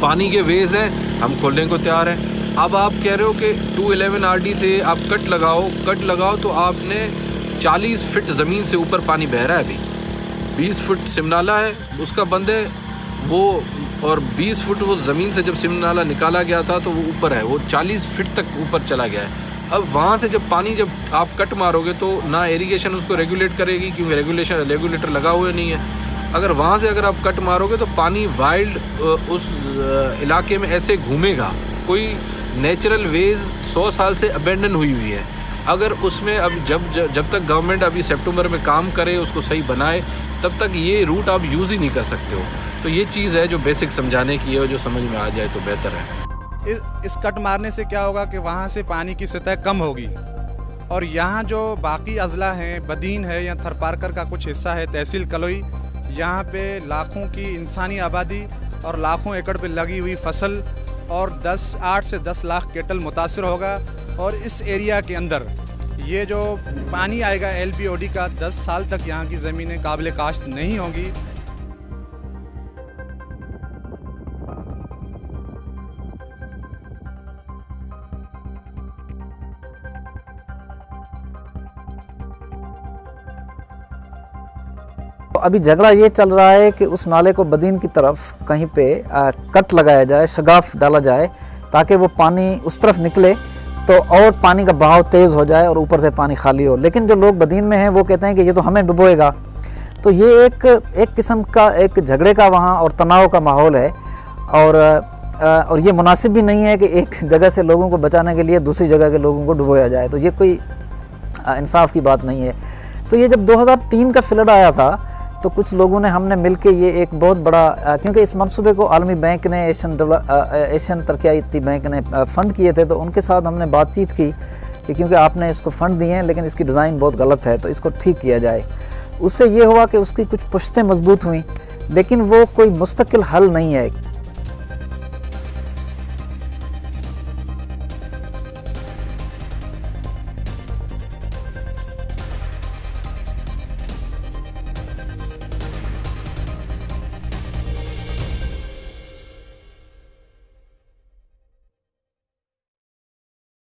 पानी के वेज हैं, हम खोलने को तैयार हैं। अब आप कह रहे हो कि 211 RD से आप कट लगाओ तो आपने 40 फीट ज़मीन से ऊपर पानी बह रहा है। अभी 20 फुट सिमनाला है उसका बंद है वो, और 20 फुट वो ज़मीन से जब सिमनाला निकाला गया था तो वो ऊपर है, वो 40 फीट तक ऊपर चला गया है। अब वहाँ से जब पानी जब आप कट मारोगे तो ना इरिगेशन उसको रेगुलेट करेगी, क्योंकि रेगुलेटर लगा हुआ नहीं है। अगर वहाँ से अगर आप कट मारोगे तो पानी वाइल्ड उस इलाके में ऐसे घूमेगा। कोई नेचुरल वेज 100 साल से अबेंडन हुई है। अगर उसमें अब जब तक गवर्नमेंट अभी सितंबर में काम करे, उसको सही बनाए, तब तक ये रूट आप यूज़ ही नहीं कर सकते हो। तो ये चीज़ है जो बेसिक समझाने की है, जो समझ में आ जाए तो बेहतर है। इस कट मारने से क्या होगा कि वहाँ से पानी की सतह कम होगी, और यहाँ जो बाकी अजला हैं, बदीन है या थरपारकर का कुछ हिस्सा है, तहसील कलोई, यहाँ पे लाखों की इंसानी आबादी और लाखों एकड़ पे लगी हुई फसल और 8 से 10 लाख केटल मुतासर होगा। और इस एरिया के अंदर ये जो पानी आएगा LPOD का, 10 साल तक यहाँ की ज़मीनें काबिल काश्त नहीं होंगी। अभी झगड़ा ये चल रहा है कि उस नाले को बदीन की तरफ कहीं पे कट लगाया जाए, शगाफ डाला जाए, ताकि वो पानी उस तरफ निकले तो और पानी का बहाव तेज़ हो जाए और ऊपर से पानी खाली हो। लेकिन जो लोग बदीन में हैं वो कहते हैं कि ये तो हमें डुबोएगा। तो ये एक किस्म का एक झगड़े का वहाँ और तनाव का माहौल है, और ये मुनासिब भी नहीं है कि एक जगह से लोगों को बचाने के लिए दूसरी जगह के लोगों को डुबोया जाए। तो ये कोई इंसाफ की बात नहीं है। तो ये जब 2003 का फ्लड आया था तो कुछ लोगों ने, हमने मिलके ये एक बहुत बड़ा, क्योंकि इस मंसूबे को आलमी बैंक ने, एशियन तरक्याती बैंक ने फ़ंड किए थे, तो उनके साथ हमने बातचीत की कि क्योंकि आपने इसको फ़ंड दिए हैं लेकिन इसकी डिज़ाइन बहुत गलत है, तो इसको ठीक किया जाए। उससे ये हुआ कि उसकी कुछ पुश्तें मजबूत हुई, लेकिन वो कोई मुस्तकिल हल नहीं है।